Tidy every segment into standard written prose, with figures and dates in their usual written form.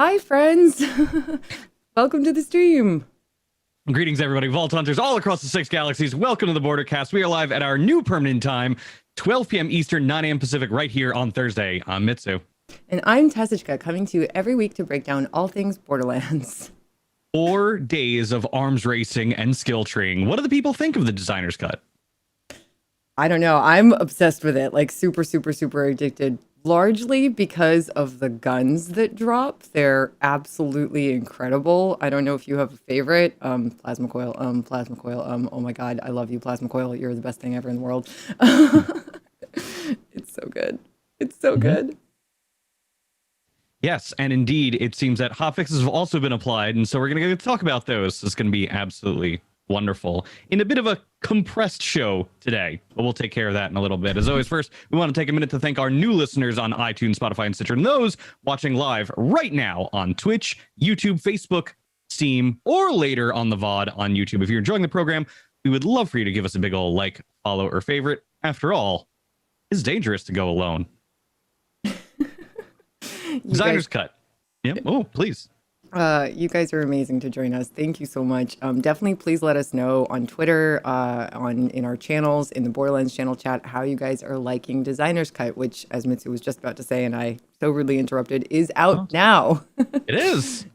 Hi, friends. Welcome to the stream. Greetings, everybody. Vault Hunters all across the 6 galaxies. Welcome to the Bordercast. We are live at our new permanent time, 12 p.m. Eastern, 9 a.m. Pacific, right here on Thursday. I'm Mitsu. And I'm Tessica, coming to you every week to break down all things Borderlands. 4 days of arms racing and skill treeing. What do the people think of the designer's cut? I don't know. I'm obsessed with it. Like super, super, super addicted. Largely because of the guns that drop. They're absolutely incredible. I don't know if you have a favorite. Plasma coil. Oh my God. I love you, Plasma Coil. You're the best thing ever in the world. It's so good. It's so good. Yes, and indeed, it seems that hotfixes have also been applied, and so we're going to talk about those. It's going to be absolutely wonderful in a bit of a compressed show today, but we'll take care of that in a little bit. As always, first, we want to take a minute to thank our new listeners on iTunes, Spotify, and Stitcher, and those watching live right now on Twitch, YouTube, Facebook, Steam, or later on the VOD on YouTube. If you're enjoying the program, we would love for you to give us a big ol' like, follow, or favorite. After all, it's dangerous to go alone. Designer's cut. Yep. Oh, please. You guys are amazing to join us. Thank you so much. Definitely please let us know on Twitter, in our channels, in the Borderlands channel chat, how you guys are liking Designer's Cut, which, as Mitsu was just about to say, and I so rudely interrupted, is out now. It is.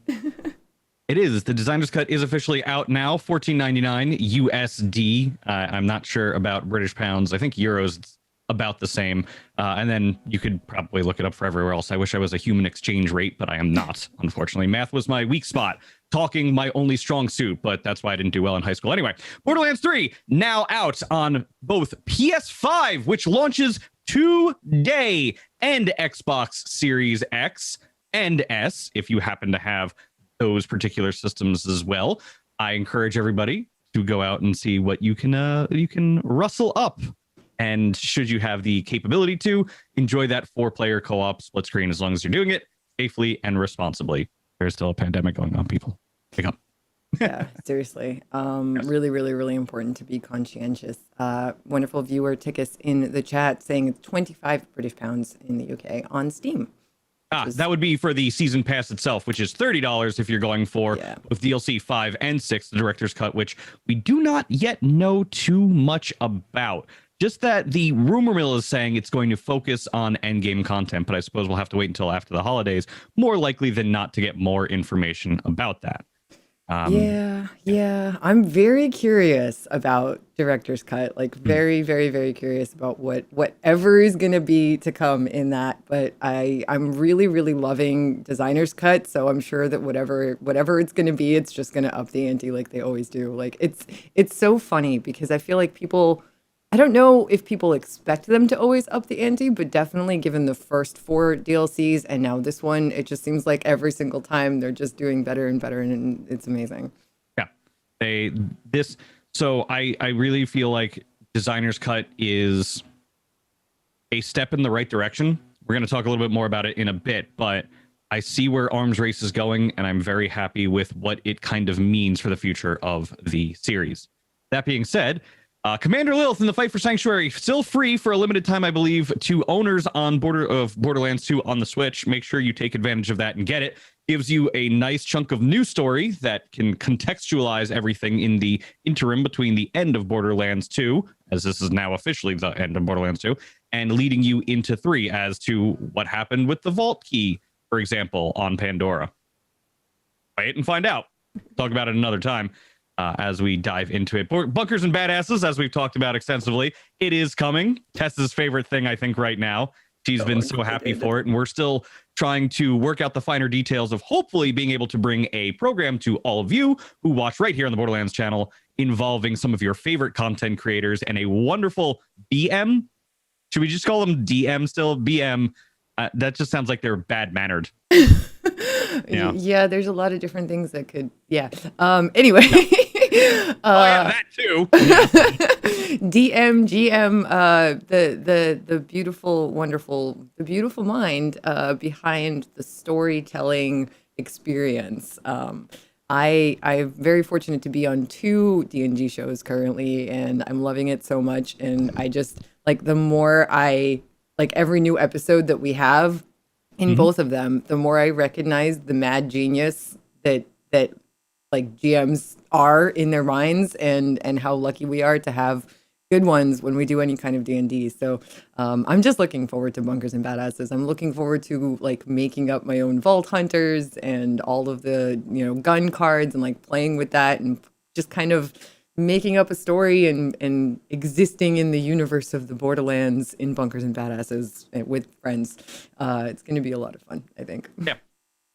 It is. The Designer's Cut is officially out now, $14.99 USD. I'm not sure about British pounds. I think euros, it's about the same. And then you could probably look it up for everywhere else. I wish I was a human exchange rate, but I am not, unfortunately. Math was my weak spot. Talking, my only strong suit, but that's why I didn't do well in high school. Anyway, Borderlands 3 now out on both PS5, which launches today, and Xbox Series X and S, if you happen to have those particular systems as well. I encourage everybody to go out and see what you can rustle up. And should you have the capability to, enjoy that 4-player co-op split screen as long as you're doing it safely and responsibly. There's still a pandemic going on, people. Pick up. Yeah, seriously. Really, really, really important to be conscientious. Wonderful viewer Tickus in the chat saying it's 25 British pounds in the UK on Steam. That would be for the season pass itself, which is $30 if you're going for with DLC 5 and 6, the director's cut, which we do not yet know too much about. Just that the rumor mill is saying it's going to focus on endgame content, but I suppose we'll have to wait until after the holidays, more likely than not, to get more information about that. Yeah. I'm very curious about director's cut. Like very, very, very curious about whatever is going to be to come in that. But I'm really, really loving designer's cut. So I'm sure that whatever it's going to be, it's just going to up the ante like they always do. Like it's so funny because I feel like people. I don't know if people expect them to always up the ante, but definitely given the first 4 DLCs and now this one, it just seems like every single time they're just doing better and better, and it's amazing. Yeah, So I really feel like Designer's Cut is a step in the right direction. We're going to talk a little bit more about it in a bit, but I see where Arms Race is going, and I'm very happy with what it kind of means for the future of the series. That being said, Commander Lilith in the Fight for Sanctuary, still free for a limited time, I believe, to owners on Borderlands 2 on the Switch. Make sure you take advantage of that and get it. Gives you a nice chunk of new story that can contextualize everything in the interim between the end of Borderlands 2, as this is now officially the end of Borderlands 2, and leading you into 3 as to what happened with the Vault Key, for example, on Pandora. Play it and find out. Talk about it another time. As we dive into it. Bunkers and Badasses, as we've talked about extensively, it is coming. Tessa's favorite thing, I think, right now. She's been so happy for it, and we're still trying to work out the finer details of hopefully being able to bring a program to all of you who watch right here on the Borderlands channel, involving some of your favorite content creators and a wonderful BM. Should we just call them DM still? BM. That just sounds like they're bad-mannered. Yeah, there's a lot of different things that could. Anyway. That too. DM, GM, the beautiful, wonderful, the beautiful mind behind the storytelling experience. I'm very fortunate to be on 2 D&G shows currently, and I'm loving it so much. And I just like the more I like every new episode that we have, in both of them, the more I recognize the mad genius that like GMs are in their minds, and how lucky we are to have good ones when we do any kind of D&D. So I'm just looking forward to Bunkers and Badasses. I'm looking forward to like making up my own Vault Hunters and all of the, gun cards, and like playing with that, and just kind of making up a story and existing in the universe of the Borderlands in Bunkers and Badasses with friends. It's going to be a lot of fun, I think. Yeah.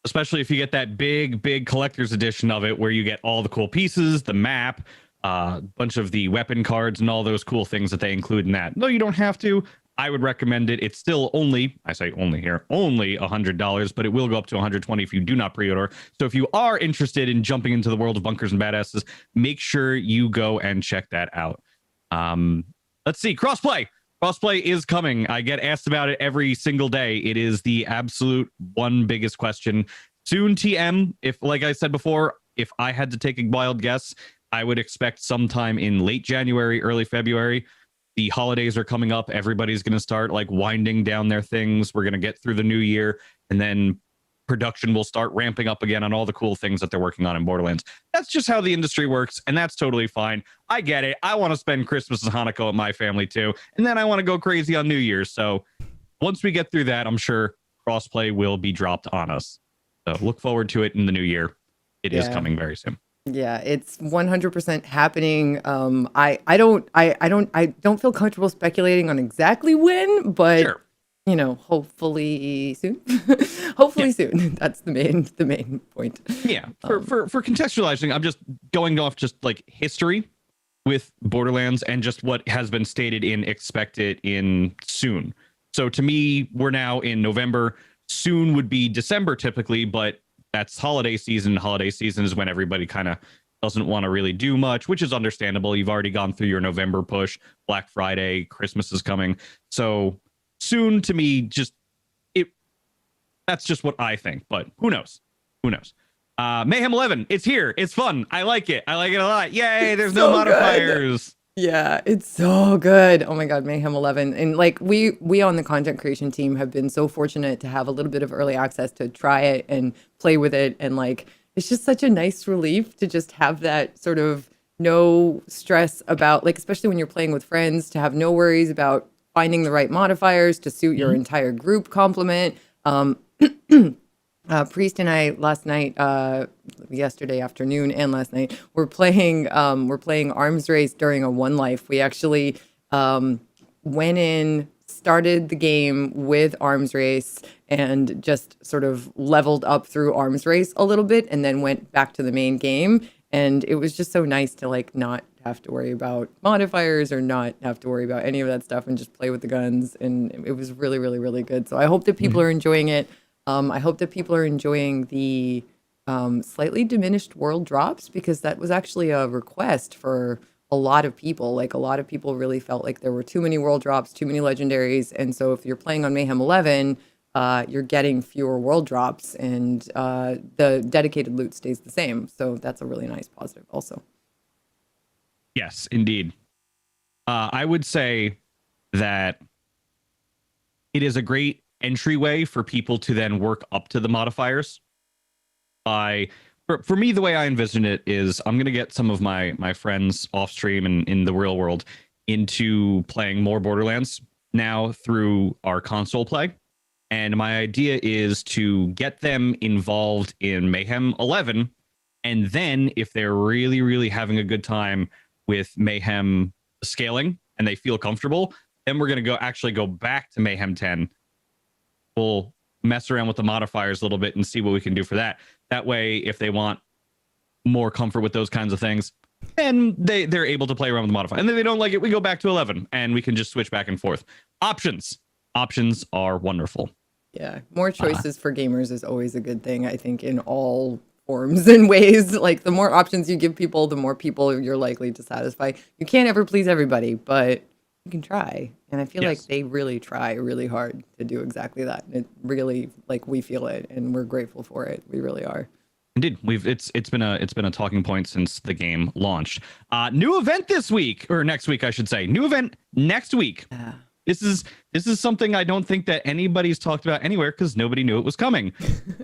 Especially if you get that big collector's edition of it, where you get all the cool pieces, the map, a bunch of the weapon cards, and all those cool things that they include in that. No, you don't have to. I would recommend it. It's still only, I say only here, only $100, but it will go up to $120 if you do not pre-order. So if you are interested in jumping into the world of Bunkers and Badasses, make sure you go and check that out. Let's see, crossplay. Crossplay is coming. I get asked about it every single day. It is the absolute one biggest question. Soon, TM, if, like I said before, if I had to take a wild guess, I would expect sometime in late January, early February. The holidays are coming up. Everybody's going to start like winding down their things. We're going to get through the new year, and then production will start ramping up again on all the cool things that they're working on in Borderlands. That's just how the industry works, and that's totally fine. I get it. I want to spend Christmas and Hanukkah with my family too, and then I want to go crazy on New Year's. So once we get through that, I'm sure crossplay will be dropped on us. So look forward to it in the new year. It is coming very soon. Yeah, it's 100% happening. I don't feel comfortable speculating on exactly when, but Sure. Hopefully soon. Hopefully soon. That's the main point. Yeah. For contextualizing, I'm just going off just like history with Borderlands and just what has been stated in expect it in soon. So to me, we're now in November. Soon would be December typically, but that's holiday season. Holiday season is when everybody kind of doesn't want to really do much, which is understandable. You've already gone through your November push. Black Friday, Christmas is coming. So soon to me, that's just what I think, but who knows? Mayhem 11, it's here. It's fun. I like it. I like it a lot. Yay, there's no modifiers. Good. Yeah, it's so good. Oh my God, Mayhem 11. And like we on the content creation team have been so fortunate to have a little bit of early access to try it and play with it. And like, it's just such a nice relief to just have that sort of no stress about, like, especially when you're playing with friends, to have no worries about finding the right modifiers to suit your entire group complement. Priest and I last night, yesterday afternoon and last night, we're playing Arms Race during a One Life. We actually went in, started the game with Arms Race, and just sort of leveled up through Arms Race a little bit, and then went back to the main game. And it was just so nice to like not have to worry about modifiers or not have to worry about any of that stuff and just play with the guns. And it was really, really, really good. So I hope that people are enjoying it. I hope that people are enjoying the slightly diminished world drops, because that was actually a request for a lot of people. Like, a lot of people really felt like there were too many world drops, too many legendaries. And so if you're playing on Mayhem 11, you're getting fewer world drops, and the dedicated loot stays the same. So that's a really nice positive also. Yes, indeed. I would say that it is a great entryway for people to then work up to the modifiers. For me, the way I envision it is I'm going to get some of my friends off stream and in the real world into playing more Borderlands now through our console play. And my idea is to get them involved in Mayhem 11. And then if they're really, really having a good time with Mayhem scaling and they feel comfortable, then we're going to go back to Mayhem 10. We'll mess around with the modifiers a little bit and see what we can do for that. That way, if they want more comfort with those kinds of things, then they're able to play around with the modifier. And then they don't like it, we go back to 11 and we can just switch back and forth. Options are wonderful. Yeah, more choices for gamers is always a good thing, I think, in all forms and ways. Like, the more options you give people, the more people you're likely to satisfy. You can't ever please everybody, but you can try. And I feel like they really try really hard to do exactly that. It really, like, we feel it and we're grateful for it. We really are. Indeed, it's been a talking point since the game launched. New event this week, or next week, I should say. New event next week. This is something I don't think that anybody's talked about anywhere because nobody knew it was coming.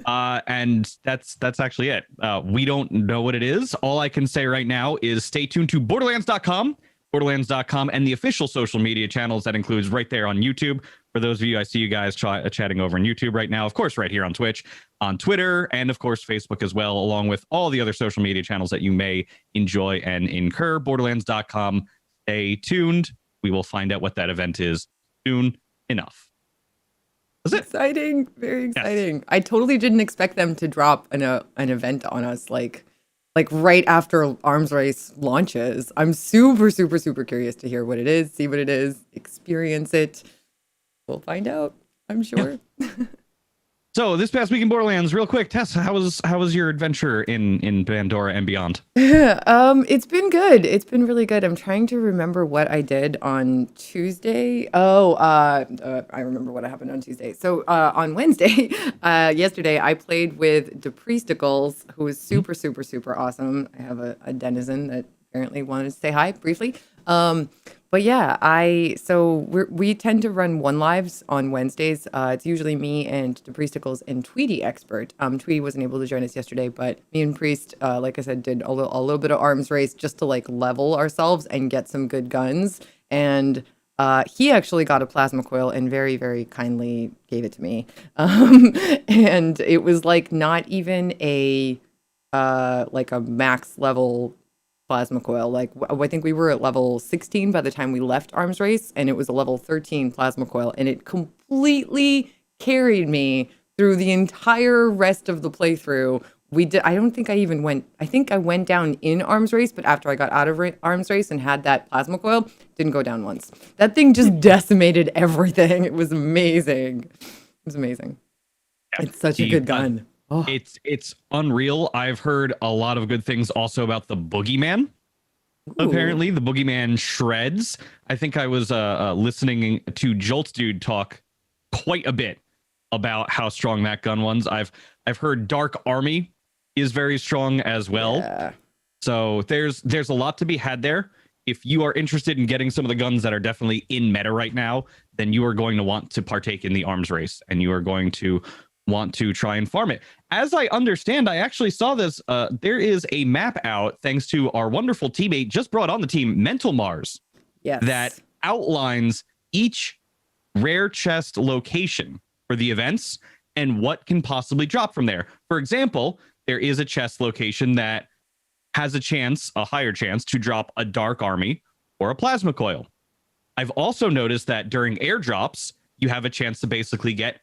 And that's actually it. We don't know what it is. All I can say right now is stay tuned to Borderlands.com, and the official social media channels. That includes right there on YouTube. For those of you, I see you guys chatting over on YouTube right now. Of course, right here on Twitch, on Twitter, and of course, Facebook as well, along with all the other social media channels that you may enjoy and incur. Borderlands.com. Stay tuned. We will find out what that event is soon enough. That's it. Exciting. Very exciting. Yes. I totally didn't expect them to drop an event on us like right after Arms Race launches. I'm super, super, super curious to hear what it is, see what it is, experience it. We'll find out, I'm sure. Yeah. So this past week in Borderlands, real quick, Tess, how was your adventure in Pandora and beyond? It's been good. It's been really good. I'm trying to remember what I did on Tuesday. I remember what happened on Tuesday. So on Wednesday, yesterday, I played with Depriesticles, who was super, super, super awesome. I have a denizen that apparently wanted to say hi briefly. But yeah, we tend to run one lives on Wednesdays. It's usually me and Depriesticles and Tweety Expert. Tweety wasn't able to join us yesterday, but me and Priest, like I said, did a little bit of Arms Race just to like level ourselves and get some good guns. And he actually got a plasma coil and very, very kindly gave it to me. And it was like not even a max level plasma coil. Like I think we were at level 16 by the time we left Arms Race, and it was a level 13 plasma coil, and it completely carried me through the entire rest of the playthrough. I don't think I even went. I think I went down in Arms Race, but after I got out of Arms Race and had that plasma coil, didn't go down once. That thing just decimated everything. It was amazing. It was amazing. Yeah, it's such a good gun. Oh. It's unreal. I've heard a lot of good things also about the Boogeyman. Ooh. Apparently, the Boogeyman shreds. I think I was listening to Jolt's dude talk quite a bit about how strong that gun was. I've heard Dark Army is very strong as well. Yeah. So there's a lot to be had there. If you are interested in getting some of the guns that are definitely in meta right now, then you are going to want to partake in the Arms Race, and you are going to want to try and farm it. As I understand, I actually saw this. There is a map out, thanks to our wonderful teammate just brought on the team, Mental Mars, yes, that outlines each rare chest location for the events and what can possibly drop from there. For example, there is a chest location that has a higher chance to drop a Dark Army or a Plasma Coil. I've also noticed that during airdrops, you have a chance to basically get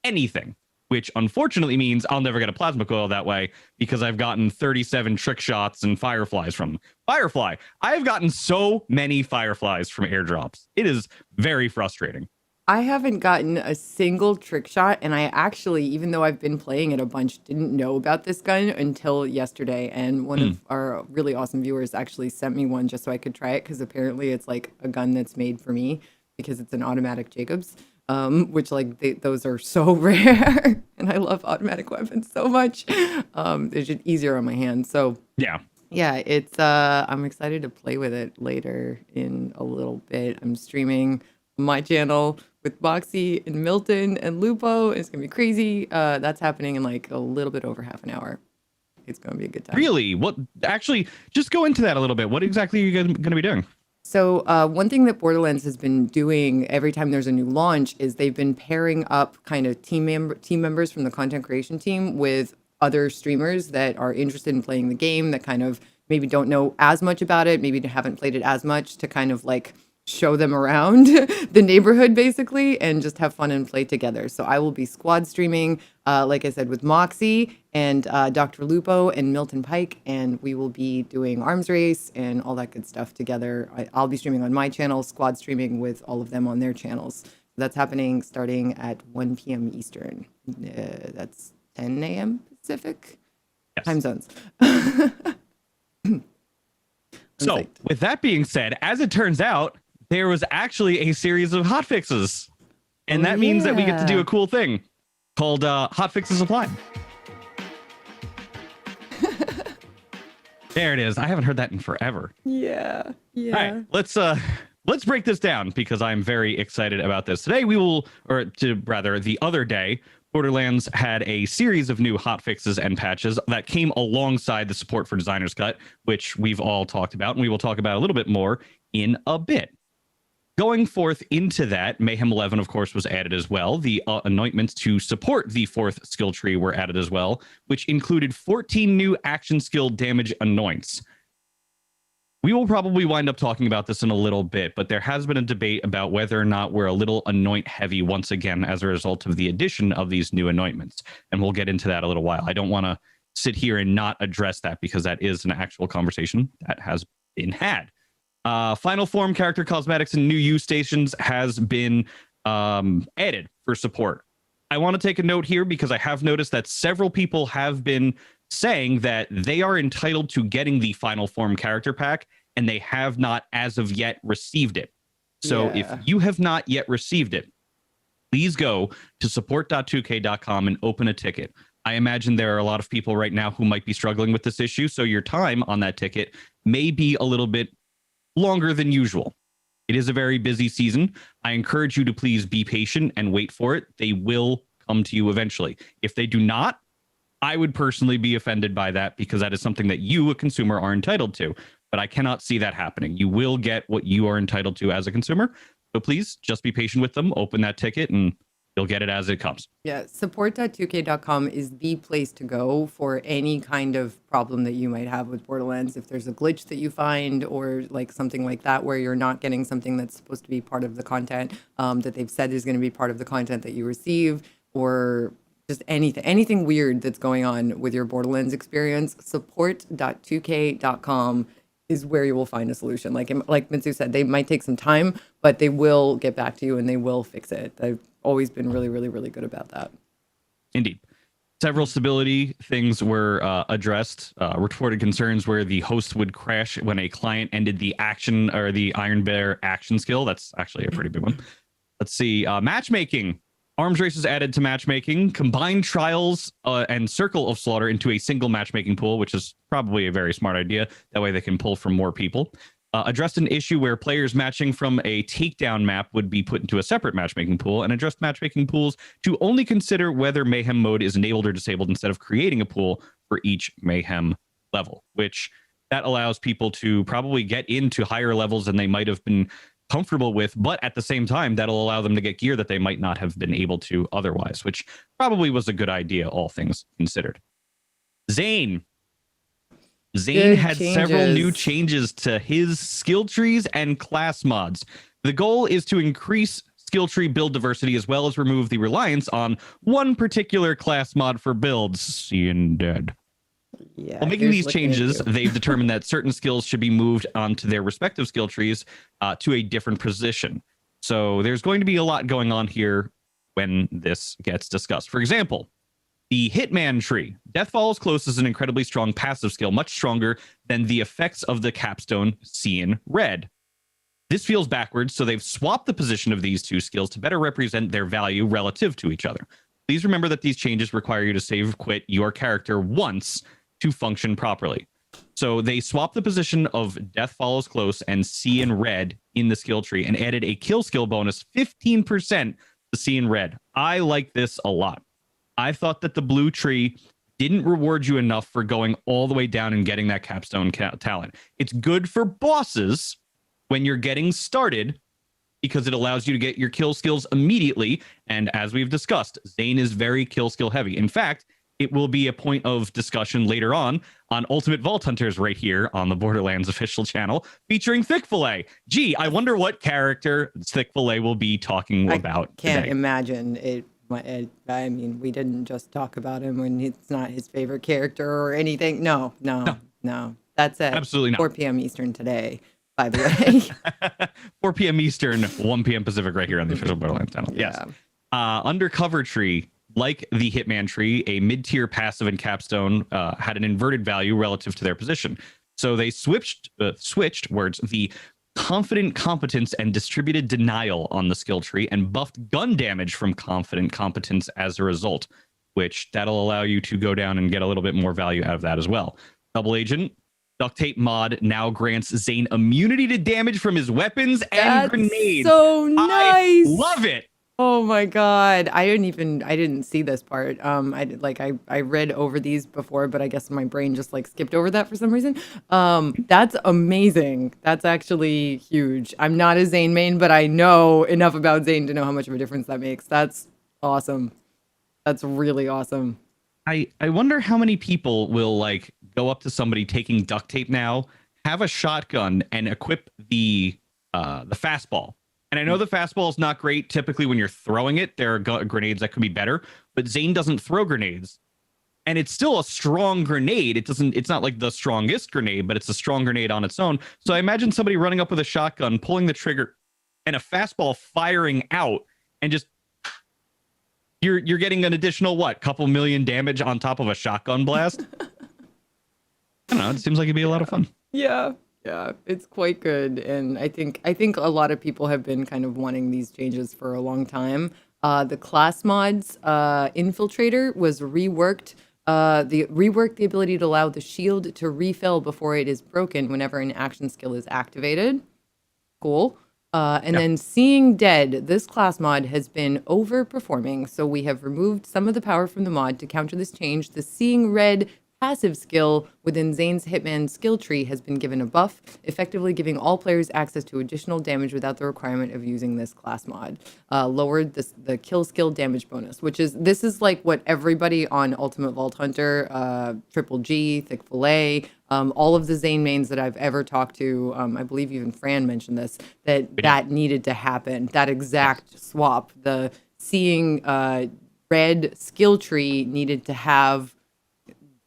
anything, which unfortunately means I'll never get a plasma coil that way because I've gotten 37 trick shots and fireflies from Firefly. I have gotten so many fireflies from airdrops. It is very frustrating. I haven't gotten a single trick shot, and I actually, even though I've been playing it a bunch, didn't know about this gun until yesterday. And one of our really awesome viewers actually sent me one just so I could try it, because apparently it's like a gun that's made for me because it's an automatic Jacobs. Which those are so rare, and I love automatic weapons so much. They're just easier on my hands. So yeah, it's I'm excited to play with it later in a little bit. I'm streaming my channel with Boxy and Milton and Lupo. It's gonna be crazy. That's happening in like a little bit over half an hour. It's gonna be a good time. Really? What? Actually, just go into that a little bit. What exactly are you gonna be doing? So one thing that Borderlands has been doing every time there's a new launch is they've been pairing up kind of team members from the content creation team with other streamers that are interested in playing the game, that kind of maybe don't know as much about it, maybe haven't played it as much, to kind of like show them around the neighborhood basically and just have fun and play together. So I will be squad streaming, like I said, with Moxie and Dr. Lupo and Milton Pike, and we will be doing Arms Race and all that good stuff together. I'll be streaming on my channel, squad streaming with all of them on their channels. That's happening starting at 1 p.m. Eastern. That's 10 a.m. Pacific. Yes. Time zones. So with that being said, as it turns out, there was actually a series of hotfixes. And that means that we get to do a cool thing called Hotfixes Applied. There it is. I haven't heard that in forever. Yeah. All right, let's break this down because I'm very excited about this. Today the other day, Borderlands had a series of new hotfixes and patches that came alongside the support for Designer's Cut, which we've all talked about, and we will talk about a little bit more in a bit. Going forth into that, Mayhem 11, of course, was added as well. The anointments to support the 4th skill tree were added as well, which included 14 new action skill damage anoints. We will probably wind up talking about this in a little bit, but there has been a debate about whether or not we're a little anoint heavy once again as a result of the addition of these new anointments. And we'll get into that a little while. I don't want to sit here and not address that because that is an actual conversation that has been had. Final form character cosmetics and new use stations has been added for support. I want to take a note here because I have noticed that several people have been saying that they are entitled to getting the final form character pack and they have not as of yet received it. So if you have not yet received it, please go to support.2k.com and open a ticket. I imagine there are a lot of people right now who might be struggling with this issue, so your time on that ticket may be a little bit longer than usual. It is a very busy season. I encourage you to please be patient and wait for it. They will come to you eventually. If they do not, I would personally be offended by that because that is something that you, a consumer, are entitled to. But I cannot see that happening. You will get what you are entitled to as a consumer. So please just be patient with them. Open that ticket and you'll get it as it comes. Yeah, support.2k.com is the place to go for any kind of problem that you might have with Borderlands. If there's a glitch that you find or like something like that where you're not getting something that's supposed to be part of the content that they've said is going to be part of the content that you receive, or just anything weird that's going on with your Borderlands experience, support.2k.com is where you will find a solution. Like Mitsu said, they might take some time, but they will get back to you and they will fix it. They've always been really, really, really good about that. Indeed. Several stability things were addressed. Reported concerns where the host would crash when a client ended the action or the Iron Bear action skill. That's actually a pretty big one. Let's see. Matchmaking. Arms races added to matchmaking, combined trials and Circle of Slaughter into a single matchmaking pool, which is probably a very smart idea. That way they can pull from more people. Addressed an issue where players matching from a takedown map would be put into a separate matchmaking pool, and addressed matchmaking pools to only consider whether Mayhem mode is enabled or disabled instead of creating a pool for each Mayhem level, which that allows people to probably get into higher levels than they might have been comfortable with, but at the same time, that'll allow them to get gear that they might not have been able to otherwise, which probably was a good idea, all things considered. Zane had several new changes to his skill trees and class mods. The goal is to increase skill tree build diversity as well as remove the reliance on one particular class mod for builds. Seeing dead. Yeah, While making these changes, they've determined that certain skills should be moved onto their respective skill trees to a different position. So there's going to be a lot going on here when this gets discussed. For example, the Hitman tree. Death Follows Close is an incredibly strong passive skill, much stronger than the effects of the capstone Seeing Red. This feels backwards, so they've swapped the position of these two skills to better represent their value relative to each other. Please remember that these changes require you to save quit your character once to function properly. So they swapped the position of Death Follows Close and Seeing Red in the skill tree and added a kill skill bonus 15% to Seeing Red. I like this a lot. I thought that the blue tree didn't reward you enough for going all the way down and getting that capstone talent. It's good for bosses when you're getting started because it allows you to get your kill skills immediately. And as we've discussed, Zane is very kill skill heavy. In fact, it will be a point of discussion later on Ultimate Vault Hunters right here on the Borderlands official channel featuring Thick Fillet. Gee, I wonder what character Thick Fillet will be talking about Can't today. imagine it. I mean, we didn't just talk about him when it's not his favorite character or anything. No. That's at Absolutely not. 4 p.m. Eastern today, by the way. 4 p.m. Eastern, 1 p.m. Pacific right here on the official Borderlands channel. Yeah. Yes. Undercover tree. Like the Hitman tree, a mid-tier passive and capstone had an inverted value relative to their position. So they switched the confident competence and distributed denial on the skill tree and buffed gun damage from confident competence as a result, which that'll allow you to go down and get a little bit more value out of that as well. Double agent. duct tape mod now grants Zane immunity to damage from his weapons and That's grenades. so I nice. love it. Oh my God. I didn't see this part. I read over these before, but I guess my brain just like skipped over that for some reason. That's amazing. That's actually huge. I'm not a Zane main, but I know enough about Zane to know how much of a difference that makes. That's awesome. That's really awesome. I wonder how many people will like go up to somebody taking duct tape now, have a shotgun, and equip the fastball. And I know the fastball is not great typically when you're throwing it. There are grenades that could be better, but Zane doesn't throw grenades. And it's still a strong grenade. It's not like the strongest grenade, but it's a strong grenade on its own. So I imagine somebody running up with a shotgun, pulling the trigger, and a fastball firing out, and just you're getting an additional couple million damage on top of a shotgun blast. I don't know. It seems like it'd be a lot of fun. Yeah. Yeah, it's quite good, and I think a lot of people have been kind of wanting these changes for a long time. The class mods infiltrator was reworked. Reworked the ability to allow the shield to refill before it is broken whenever an action skill is activated. Cool. And then Seeing Dead, this class mod has been overperforming, so we have removed some of the power from the mod to counter this change. The Seeing Red passive skill within Zane's Hitman skill tree has been given a buff, effectively giving all players access to additional damage without the requirement of using this class mod. Lowered the kill skill damage bonus, this is like what everybody on Ultimate Vault Hunter, Triple G, Thick Fillet, all of the Zane mains that I've ever talked to, I believe even Fran mentioned this, that needed to happen. That exact swap, the Seeing Red skill tree needed to have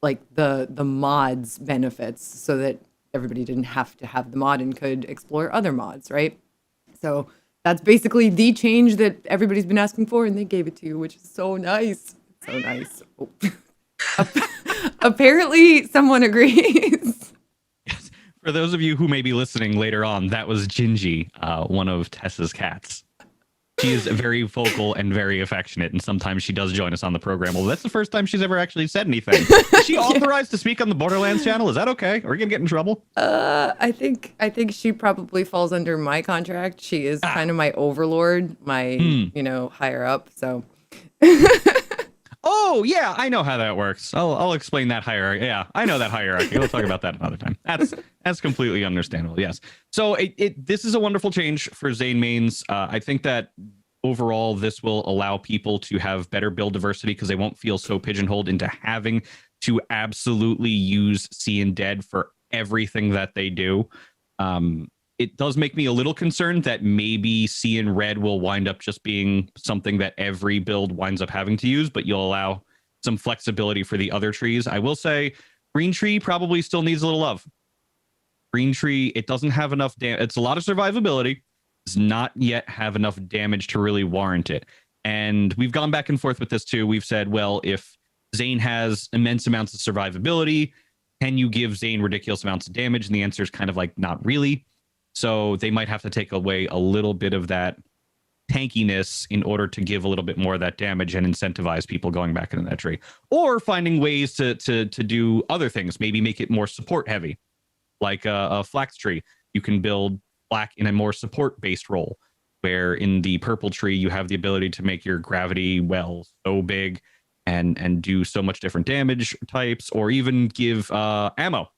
like the mods benefits so that everybody didn't have to have the mod and could explore other mods, right? So that's basically the change that everybody's been asking for, and they gave it to you, which is so nice. So nice. Oh. Apparently someone agrees. Yes. For those of you who may be listening later on, that was Gingy, one of Tess's cats. She is very vocal and very affectionate, and sometimes she does join us on the program. Well, that's the first time she's ever actually said anything. Is she authorized to speak on the Borderlands channel? Is that okay? Are we gonna get in trouble? I think she probably falls under my contract. She is kind of my overlord, my higher up. So. Oh yeah, I know how that works. I'll explain that hierarchy. Yeah, I know that hierarchy. We'll talk about that another time. That's completely understandable. Yes. So this is a wonderful change for Zane mains. I think that overall this will allow people to have better build diversity because they won't feel so pigeonholed into having to absolutely use Seeing Dead for everything that they do. It does make me a little concerned that maybe Seeing Red will wind up just being something that every build winds up having to use, but you'll allow some flexibility for the other trees. I will say Green Tree probably still needs a little love. Green Tree, it doesn't have enough damage. It's a lot of survivability. Does not yet have enough damage to really warrant it. And we've gone back and forth with this too. We've said, well, if Zane has immense amounts of survivability, can you give Zane ridiculous amounts of damage? And the answer is kind of like, not really. So they might have to take away a little bit of that tankiness in order to give a little bit more of that damage and incentivize people going back into that tree, or finding ways to do other things. Maybe make it more support heavy, like a flax tree. You can build black in a more support based role, where in the purple tree you have the ability to make your gravity well so big and do so much different damage types, or even give ammo.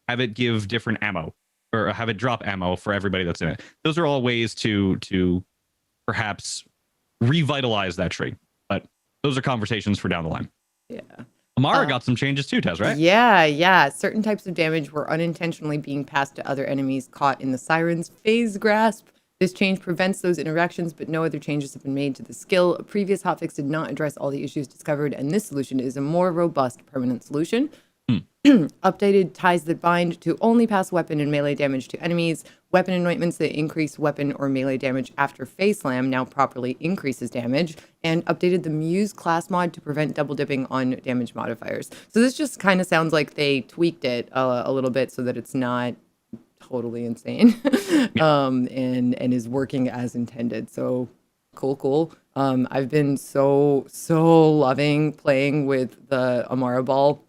Have it give different ammo, or have it drop ammo for everybody that's in it. Those are all ways to perhaps revitalize that tree. But those are conversations for down the line. Yeah. Amara got some changes too, Tess, right? Yeah. Certain types of damage were unintentionally being passed to other enemies caught in the Siren's phase grasp. This change prevents those interactions, but no other changes have been made to the skill. A previous hotfix did not address all the issues discovered, and this solution is a more robust permanent solution. Updated ties that bind to only pass weapon and melee damage to enemies. Weapon anointments that increase weapon or melee damage after face slam now properly increases damage. And updated the Muse class mod to prevent double dipping on damage modifiers. So this just kind of sounds like they tweaked it a little bit so that it's not totally insane and is working as intended. So cool. I've been so loving playing with the Amara ball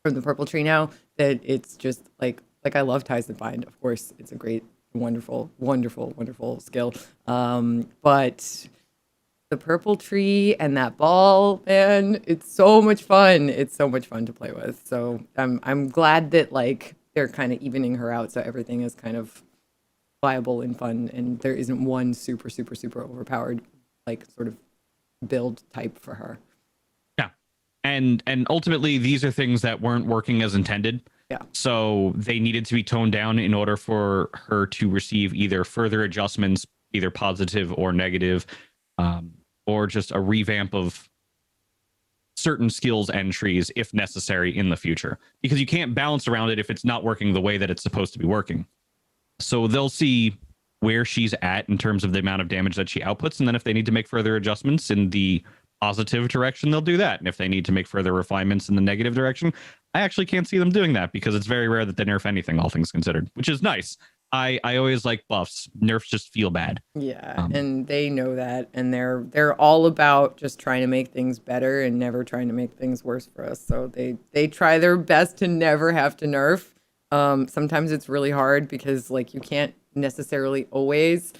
from the purple tree now. that it's just like I love Ties that Bind. Of course, it's a great, wonderful, wonderful, wonderful skill. But the purple tree and that ball, man, it's so much fun. It's so much fun to play with. So I'm glad that like they're kind of evening her out, so everything is kind of viable and fun, and there isn't one super super super overpowered like sort of build type for her. Yeah, and ultimately these are things that weren't working as intended. Yeah. So they needed to be toned down in order for her to receive either further adjustments, either positive or negative, or just a revamp of certain skills entries if necessary in the future. Because you can't balance around it if it's not working the way that it's supposed to be working. So they'll see where she's at in terms of the amount of damage that she outputs, and then if they need to make further adjustments in the positive direction, they'll do that. And if they need to make further refinements in the negative direction, I actually can't see them doing that because it's very rare that they nerf anything, all things considered, which is nice. I always like buffs. Nerfs just feel bad. Yeah, and they know that, and they're all about just trying to make things better and never trying to make things worse for us. So they try their best to never have to nerf. Sometimes it's really hard because like you can't necessarily always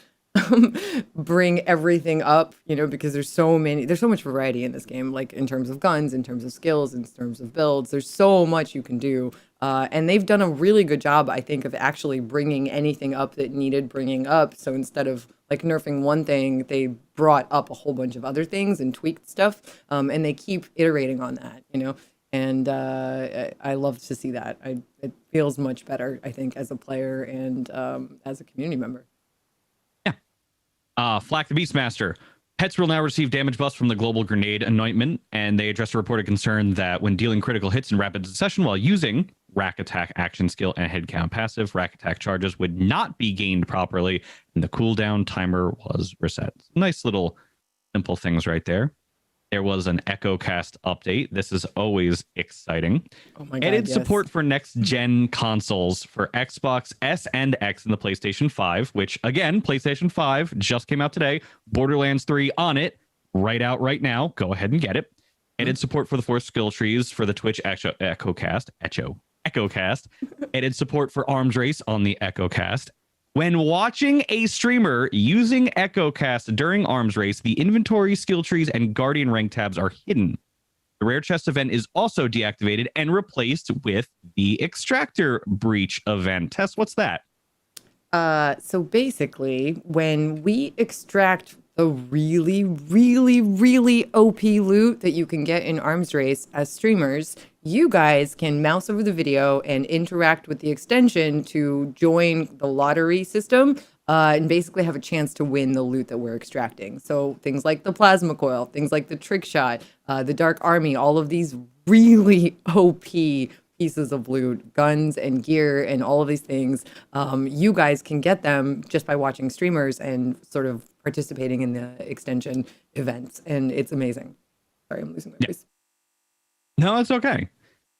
bring everything up, you know, because there's so much variety in this game, like in terms of guns, in terms of skills, in terms of builds. There's so much you can do. And they've done a really good job, I think, of actually bringing anything up that needed bringing up. So instead of like nerfing one thing, they brought up a whole bunch of other things and tweaked stuff. And they keep iterating on that, you know. And I love to see that. It feels much better, I think, as a player and as a community member. Flack the Beastmaster. Pets will now receive damage buffs from the global grenade anointment, and they addressed a reported concern that when dealing critical hits in rapid succession while using rack attack action skill and head count passive, rack attack charges would not be gained properly, and the cooldown timer was reset. Nice little simple things right there. There was an EchoCast update. This is always exciting. Oh my God, added yes. support for next-gen consoles for Xbox S and X and the PlayStation 5, which, again, PlayStation 5 just came out today. Borderlands 3 on it, right out right now. Go ahead and get it. Added support for the 4 skill trees for the Twitch EchoCast. Added support for Arms Race on the EchoCast. When watching a streamer using EchoCast during Arms Race, the inventory, skill trees, and Guardian rank tabs are hidden. The Rare Chest event is also deactivated and replaced with the Extractor Breach event. Tess, what's that? So basically, when we extract the really, really, really OP loot that you can get in Arms Race as streamers, you guys can mouse over the video and interact with the extension to join the lottery system and basically have a chance to win the loot that we're extracting. So things like the plasma coil, things like the trick shot, the dark army, all of these really OP pieces of loot, guns and gear and all of these things, you guys can get them just by watching streamers and sort of participating in the extension events. And it's amazing. Sorry, I'm losing my voice. No, it's okay.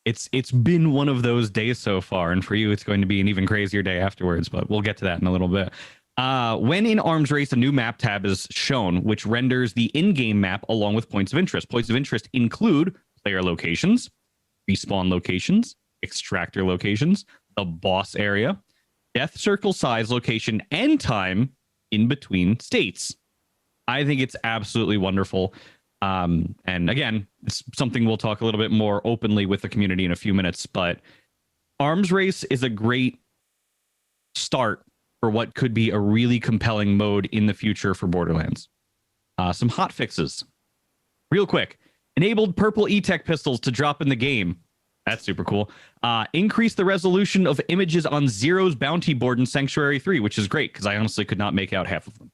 It's been one of those days so far, and for you, it's going to be an even crazier day afterwards, but we'll get to that in a little bit. When in Arms Race, a new map tab is shown, which renders the in-game map along with points of interest. Points of interest include player locations, respawn locations, extractor locations, the boss area, death circle size, location, and time in between states. I think it's absolutely wonderful. And again, it's something we'll talk a little bit more openly with the community in a few minutes, but Arms Race is a great start for what could be a really compelling mode in the future for Borderlands. Some hot fixes. Real quick. Enabled purple E-Tech pistols to drop in the game. That's super cool. Increase the resolution of images on Zero's bounty board in Sanctuary 3, which is great because I honestly could not make out half of them.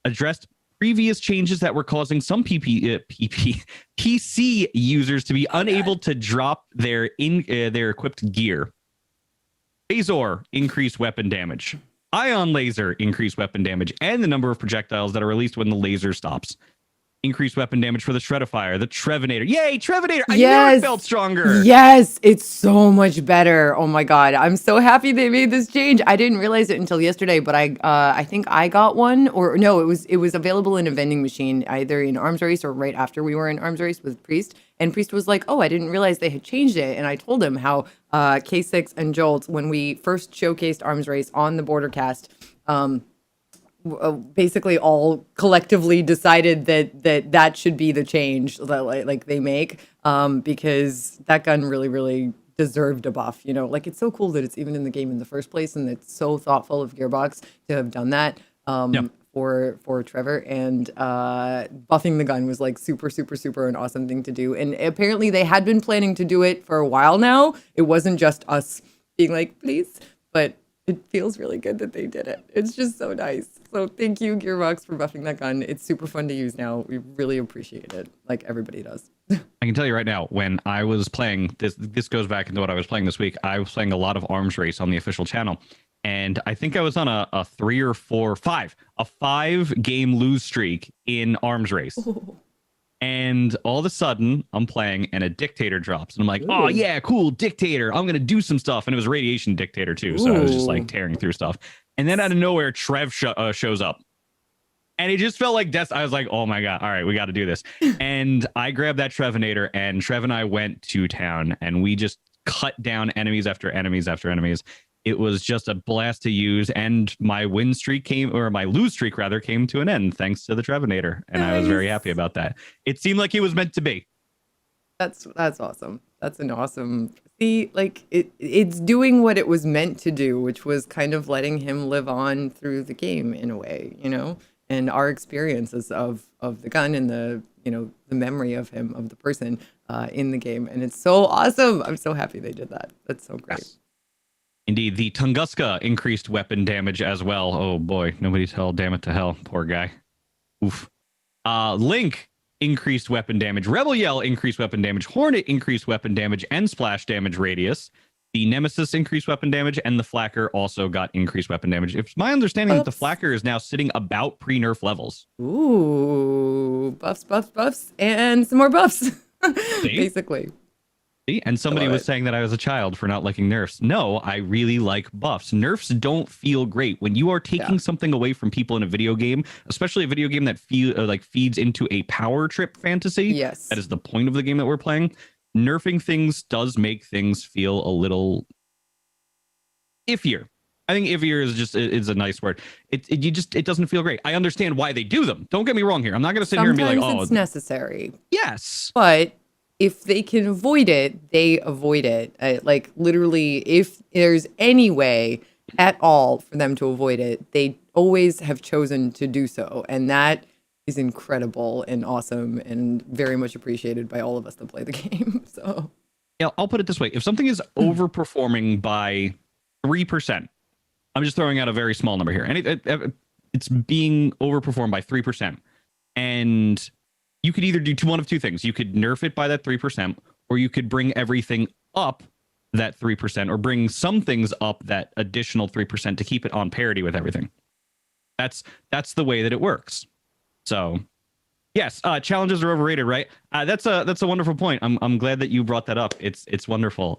Addressed previous changes that were causing some PC users to be unable to drop their equipped gear. Phasor increased weapon damage. Ion laser increased weapon damage and the number of projectiles that are released when the laser stops. increased weapon damage for the Shreddifier, the Trevinator. Yay, Trevinator! I Yes. knew it felt stronger. Yes, it's so much better. Oh my God. I'm so happy they made this change. I didn't realize it until yesterday, but I think I got one, or no, it was available in a vending machine either in Arms Race or right after we were in Arms Race with Priest. And Priest was like, "Oh, I didn't realize they had changed it." And I told him how K6 and Jolt, when we first showcased Arms Race on the Bordercast, basically all collectively decided that should be the change that like they make, because that gun really deserved a buff. Like, it's so cool that it's even in the game in the first place, and it's so thoughtful of Gearbox to have done that for Trevor. And buffing the gun was like super an awesome thing to do. And apparently they had been planning to do it for a while now. It wasn't just us being like, please, but it feels really good that they did it. It's just so nice. So thank you, Gearbox, for buffing that gun. It's super fun to use now. We really appreciate it, like everybody does. I can tell you right now, when I was playing, this goes back into what I was playing this week. I was playing a lot of Arms Race on the official channel, and I think I was on a 5-game lose streak in Arms Race. Ooh. And all of a sudden, I'm playing, and a Dictator drops. And I'm like, Ooh. oh, yeah, cool, Dictator. I'm going to do some stuff. And it was a Radiation Dictator, too. So I was just like tearing through stuff. And then out of nowhere, Trev shows up. And it just felt like death. I was like, oh, my God. All right, we got to do this. And I grabbed that Trevinator, and Trev and I went to town. And we just cut down enemies after enemies after enemies. It was just a blast to use, and my lose streak came to an end thanks to the Trevinator, and I was very happy about that. It seemed like it was meant to be. That's awesome. That's an awesome. See, like it's doing what it was meant to do, which was kind of letting him live on through the game in a way, and our experiences of the gun and the memory of him, of the person in the game, and it's so awesome. I'm so happy they did that. That's so great. Yes. Indeed, the Tunguska increased weapon damage as well. Oh boy, nobody tell damn it to hell. Poor guy. Oof. Link increased weapon damage. Rebel Yell increased weapon damage. Hornet increased weapon damage and splash damage radius. The Nemesis increased weapon damage, and the Flacker also got increased weapon damage. It's my understanding that the Flacker is now sitting about pre-nerf levels. Ooh, buffs, and some more buffs, basically. And somebody was saying that I was a child for not liking nerfs. No, I really like buffs. Nerfs don't feel great when you are taking something away from people in a video game, especially a video game that feeds into a power trip fantasy. Yes, that is the point of the game that we're playing. Nerfing things does make things feel a little iffier. I think iffier is a nice word. It doesn't feel great. I understand why they do them. Don't get me wrong here. I'm not going to sit here and be like, oh, it's necessary. Yes, but if they can avoid it, they avoid it. Like, literally, if there's any way at all for them to avoid it, they always have chosen to do so. And that is incredible and awesome and very much appreciated by all of us that play the game. So, yeah, I'll put it this way. If something is overperforming by 3%, I'm just throwing out a very small number here, and it's being overperformed by 3%. And you could either do one of two things. You could nerf it by that 3%, or you could bring everything up that 3%, or bring some things up that additional 3% to keep it on parity with everything. That's the way that it works. So, yes, challenges are overrated, right? That's a wonderful point. I'm glad that you brought that up. It's wonderful.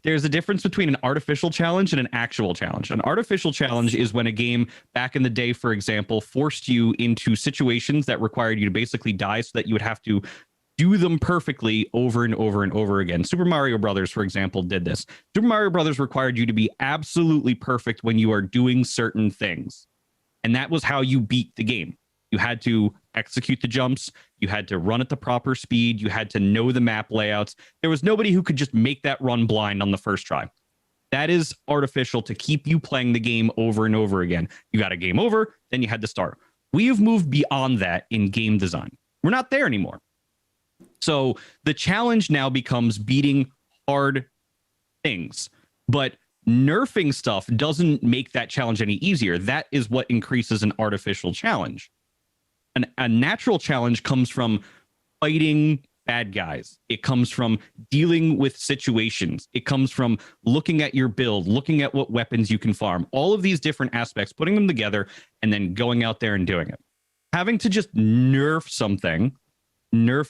There's a difference between an artificial challenge and an actual challenge. An artificial challenge is when a game back in the day, for example, forced you into situations that required you to basically die so that you would have to do them perfectly over and over and over again. Super Mario Brothers, for example, did this. Super Mario Brothers required you to be absolutely perfect when you are doing certain things. And that was how you beat the game. You had to execute the jumps. You had to run at the proper speed. You had to know the map layouts. There was nobody who could just make that run blind on the first try. That is artificial to keep you playing the game over and over again. You got a game over, then you had to start. We have moved beyond that in game design. We're not there anymore. So the challenge now becomes beating hard things. But nerfing stuff doesn't make that challenge any easier. That is what increases an artificial challenge. A natural challenge comes from fighting bad guys. It comes from dealing with situations. It comes from looking at your build, looking at what weapons you can farm, all of these different aspects, putting them together, and then going out there and doing it. having to just nerf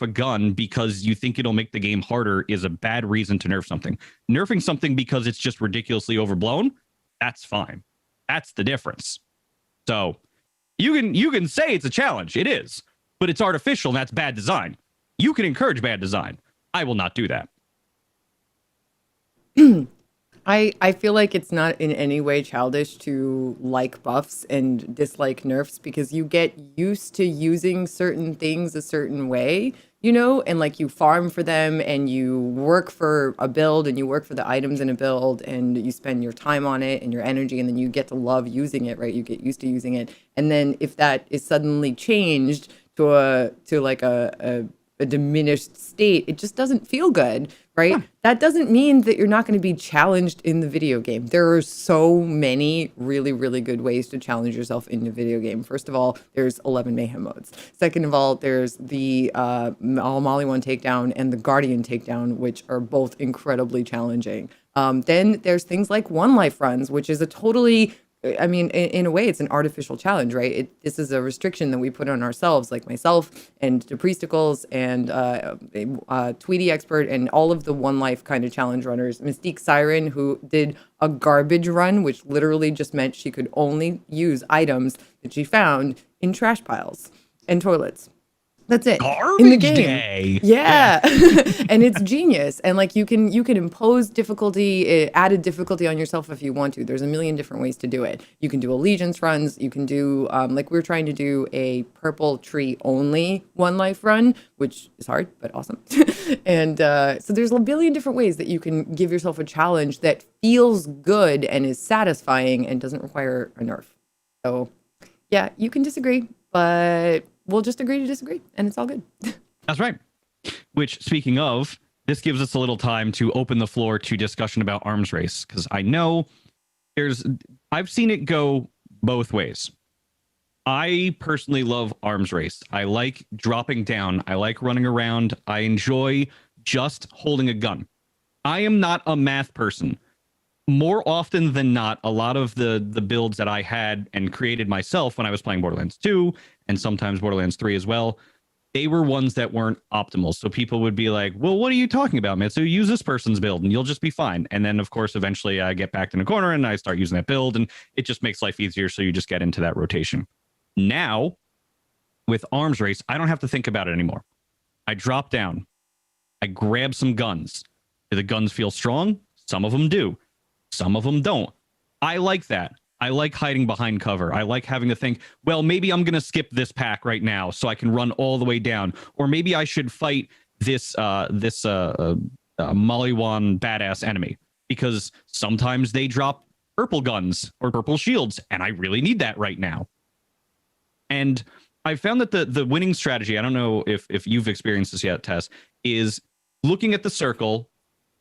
a gun because you think it'll make the game harder is a bad reason to nerf something. Nerfing something because it's just ridiculously overblown, that's fine. That's the difference. So you can say it's a challenge. It is, but it's artificial and that's bad design. You can encourage bad design. I will not do that. I feel like it's not in any way childish to like buffs and dislike nerfs because you get used to using certain things a certain way, you know, and like you farm for them and you work for a build and you work for the items in a build and you spend your time on it and your energy and then you get to love using it, right? You get used to using it. And then if that is suddenly changed to like a diminished state, it just doesn't feel good, right? Huh. That doesn't mean that you're not going to be challenged in the video game. There are so many really, really good ways to challenge yourself in the video game. First of all, there's 11 mayhem modes. Second of all, there's the Molly One takedown and the Guardian takedown, which are both incredibly challenging. Then there's things like one life runs, which is a totally I mean, in a way, it's an artificial challenge, right? This is a restriction that we put on ourselves, like myself and the Priesticles and Tweety Expert and all of the One Life kind of challenge runners. Mystique Siren, who did a garbage run, which literally just meant she could only use items that she found in trash piles and toilets. That's it. Garbage in the game. day. Yeah. And it's genius. And like you can impose difficulty, added difficulty on yourself if you want to. There's a million different ways to do it. You can do allegiance runs. You can do like we were trying to do a purple tree only one life run, which is hard but awesome. And so there's a billion different ways that you can give yourself a challenge that feels good and is satisfying and doesn't require a nerf. So yeah, you can disagree, but we'll just agree to disagree, and it's all good. That's right. Which, speaking of, this gives us a little time to open the floor to discussion about arms race, because I know I've seen it go both ways. I personally love arms race. I like dropping down. I like running around. I enjoy just holding a gun. I am not a math person. More often than not, a lot of the builds that I had and created myself when I was playing Borderlands 2 and sometimes Borderlands 3 as well, they were ones that weren't optimal. So people would be like, well, what are you talking about, Mitsu? Use this person's build and you'll just be fine. And then, of course, eventually I get backed in a corner and I start using that build and it just makes life easier. So you just get into that rotation. Now, with arms race, I don't have to think about it anymore. I drop down. I grab some guns. Do the guns feel strong? Some of them do. Some of them don't. I like that. I like hiding behind cover. I like having to think, well, maybe I'm going to skip this pack right now so I can run all the way down. Or maybe I should fight this Mollywan badass enemy because sometimes they drop purple guns or purple shields, and I really need that right now. And I found that the winning strategy, I don't know if you've experienced this yet, Tess, is looking at the circle,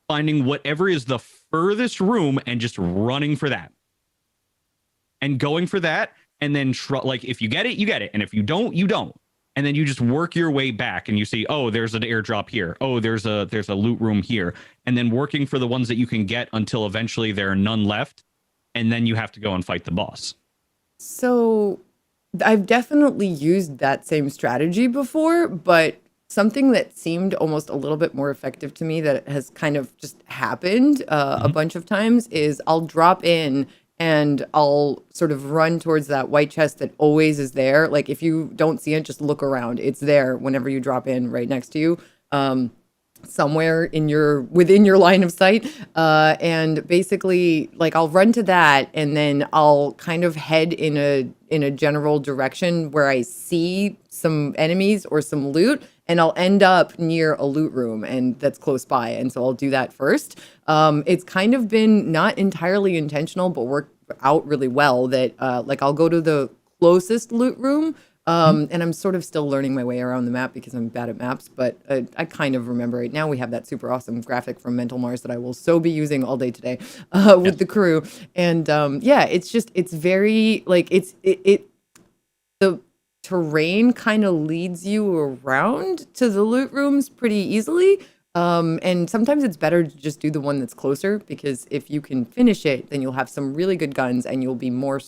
finding whatever is the furthest room and just running for that. And going for that, and then like if you get it, you get it. And if you don't, you don't. And then you just work your way back and you see, oh, there's an airdrop here. Oh, there's a loot room here. And then working for the ones that you can get until eventually there are none left. And then you have to go and fight the boss. So I've definitely used that same strategy before, but something that seemed almost a little bit more effective to me that has kind of just happened a bunch of times is I'll drop in and I'll sort of run towards that white chest that always is there. Like if you don't see it, just look around. It's there whenever you drop in right next to you. Somewhere within your line of sight. And basically like I'll run to that and then I'll kind of head in a general direction where I see some enemies or some loot and I'll end up near a loot room and that's close by. And so I'll do that first. It's kind of been not entirely intentional, but worked out really well that like I'll go to the closest loot room. And I'm sort of still learning my way around the map because I'm bad at maps, but I kind of remember it. Now we have that super awesome graphic from Mental Mars that I will so be using all day today with the crew. And yeah, it's very like the terrain kind of leads you around to the loot rooms pretty easily. And sometimes it's better to just do the one that's closer because if you can finish it, then you'll have some really good guns and you'll be more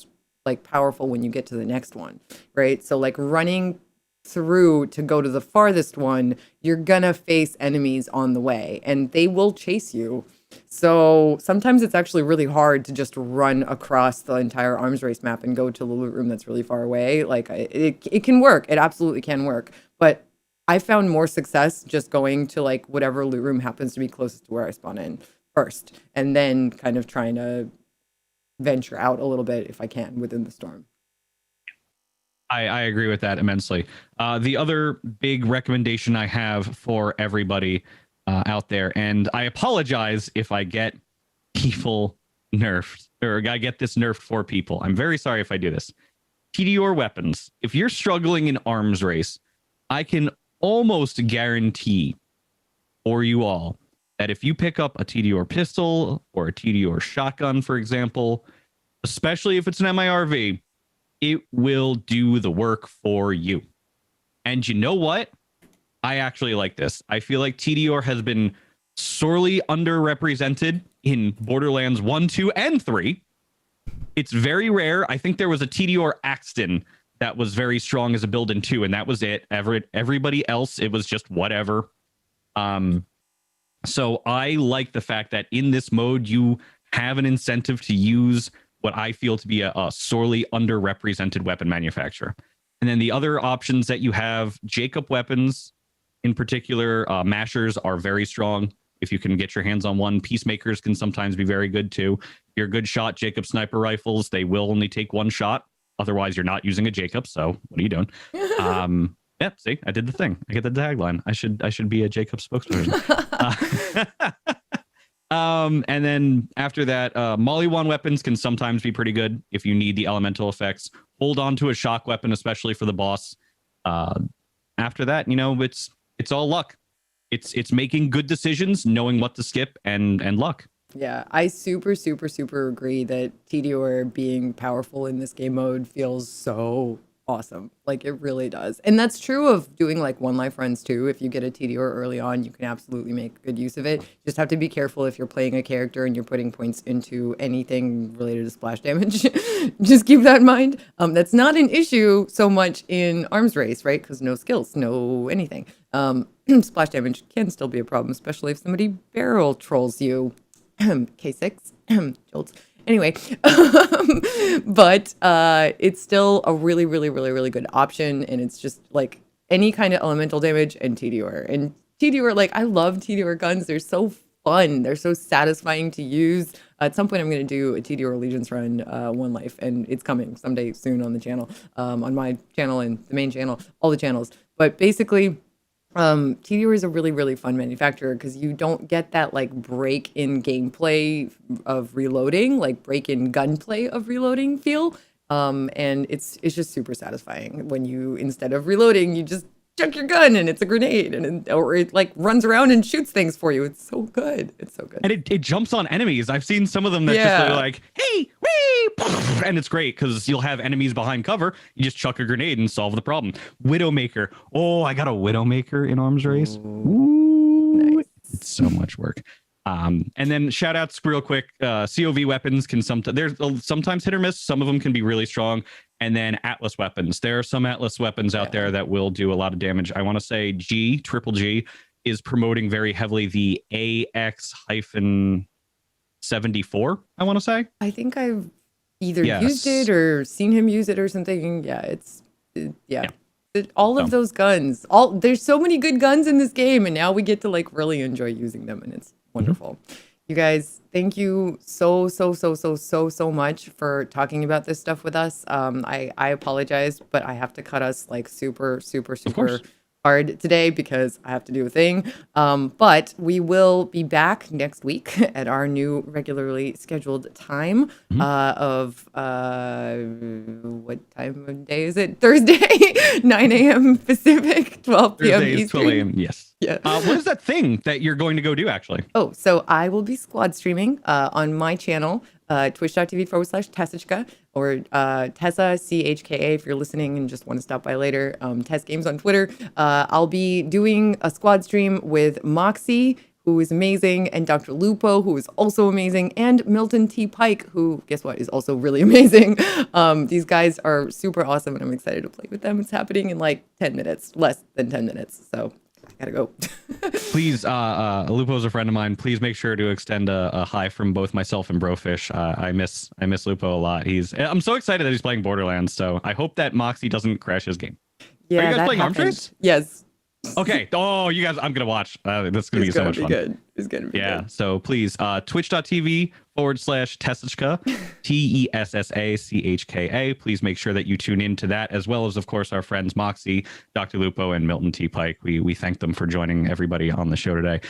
like powerful when you get to the next one, right? So like running through to go to the farthest one, you're gonna face enemies on the way and they will chase you. So sometimes it's actually really hard to just run across the entire arms race map and go to the loot room that's really far away. Like it can work. It absolutely can work. But I found more success just going to like whatever loot room happens to be closest to where I spawn in first, and then kind of trying to venture out a little bit if I can within the storm. I agree with that immensely. The other big recommendation I have for everybody out there, and I apologize if I get people nerfed, or I get this nerfed for people. I'm very sorry if I do this. TDR weapons. If you're struggling in arms race, I can almost guarantee for you all that if you pick up a TDR pistol or a TDR shotgun, for example, especially if it's an MIRV, it will do the work for you. And you know what? I actually like this. I feel like TDR has been sorely underrepresented in Borderlands 1, 2, and 3. It's very rare. I think there was a TDR Axton that was very strong as a build in 2, and that was it. Everybody else, it was just whatever. So I like the fact that in this mode, you have an incentive to use what I feel to be a sorely underrepresented weapon manufacturer. And then the other options that you have, Jacob weapons in particular, mashers are very strong. If you can get your hands on one, peacemakers can sometimes be very good too. If you're a good shot, Jacob sniper rifles, they will only take one shot. Otherwise, you're not using a Jacob. So what are you doing? Yeah, see, I did the thing. I get the tagline. I should be a Jacob spokesperson. And then after that, Molly-Wand weapons can sometimes be pretty good if you need the elemental effects. Hold on to a shock weapon, especially for the boss. After that, you know, it's all luck. It's making good decisions, knowing what to skip, and luck. Yeah, I super agree that TDR being powerful in this game mode feels so awesome. Like it really does. And that's true of doing like one life runs too. If you get a TDR early on, you can absolutely make good use of it. Just have to be careful if you're playing a character and you're putting points into anything related to splash damage. Just keep that in mind. That's not an issue so much in arms race, right? Because no skills, no anything. Splash damage can still be a problem, especially if somebody barrel trolls you. K6 jolts. Anyway, but it's still a really good option, and it's just like any kind of elemental damage and TDR. And TDR, like I love TDR guns. They're so fun. They're so satisfying to use. At some point, I'm going to do a TDR Allegiance run, One Life, and it's coming someday soon on the channel, on my channel and the main channel, all the channels. But basically, TDR is a really fun manufacturer because you don't get that like break in gameplay of reloading, like break in gunplay of reloading feel. And it's just super satisfying when you, instead of reloading, you just chuck your gun and it's a grenade, or it like runs around and shoots things for you. It's so good. It's so good. And it jumps on enemies. I've seen some of them that just are like, hey, wee, and it's great because you'll have enemies behind cover. You just chuck a grenade and solve the problem. Widowmaker. Oh, I got a Widowmaker in arms race. Ooh, nice. It's so much work. And then shout outs real quick. COV weapons can there's sometimes hit or miss. Some of them can be really strong. And then Atlas weapons. There are some Atlas weapons out there that will do a lot of damage. I want to say Triple G is promoting very heavily the AX-74, I want to say. I think I've either used it or seen him use it or something. Yeah, all of those guns. There's so many good guns in this game, and now we get to like really enjoy using them, and it's wonderful. You guys, thank you so much for talking about this stuff with us. I apologize, but I have to cut us like super hard today because I have to do a thing. But we will be back next week at our new regularly scheduled time of what time of day is it? Thursday, 9 a.m. Pacific, 12 p.m. Thursday is Eastern. 12 a.m. Yes. Yeah. What is that thing that you're going to go do actually? Oh, so I will be squad streaming on my channel, twitch.tv/Tessichka, or Tessa, CHKA, if you're listening and just want to stop by later. Tess Games on Twitter. I'll be doing a squad stream with Moxie, who is amazing, and Dr. Lupo, who is also amazing, and Milton T. Pike, who, guess what, is also really amazing. These guys are super awesome, and I'm excited to play with them. It's happening in like 10 minutes, less than 10 minutes. So I gotta go. Please, Lupo's a friend of mine. Please make sure to extend a hi from both myself and Brofish. I miss Lupo a lot. I'm so excited that he's playing Borderlands. So I hope that Moxie doesn't crash his game. Yeah, Are you guys that playing happened. Arms Race? Yes. Okay. Oh, you guys, I'm gonna watch. This is gonna be so much fun. Good. It's gonna be Yeah. good. So please, twitch.tv/Tessachka, TESSACHKA. Please make sure that you tune in to that, as well as, of course, our friends Moxie, Dr. Lupo, and Milton T. Pike. We thank them for joining everybody on the show today.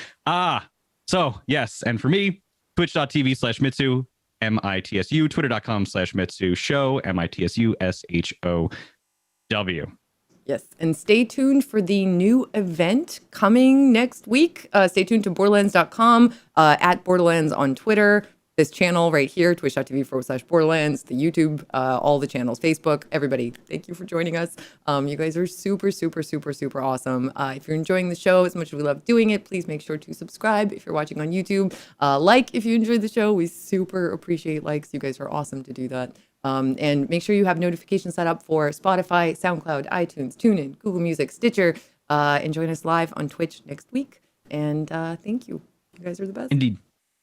So yes, and for me, twitch.tv/Mitsu, MITSU, twitter.com/Mitsu show, MITSUSHOW. Yes, and stay tuned for the new event coming next week. Stay tuned to Borderlands.com, at Borderlands on Twitter, this channel right here, twitch.tv/Borderlands, the YouTube, all the channels, Facebook, everybody. Thank you for joining us. You guys are super, super, super, super awesome. If you're enjoying the show as much as we love doing it, please make sure to subscribe if you're watching on YouTube. Like if you enjoyed the show. We super appreciate likes. You guys are awesome to do that. And make sure you have notifications set up for Spotify, SoundCloud, iTunes, TuneIn, Google Music, Stitcher, and join us live on Twitch next week. And thank you. You guys are the best. Indeed.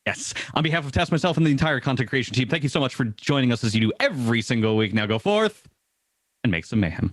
Yes. On behalf of Tess, myself, and the entire content creation team, thank you so much for joining us as you do every single week. Now go forth and make some mayhem.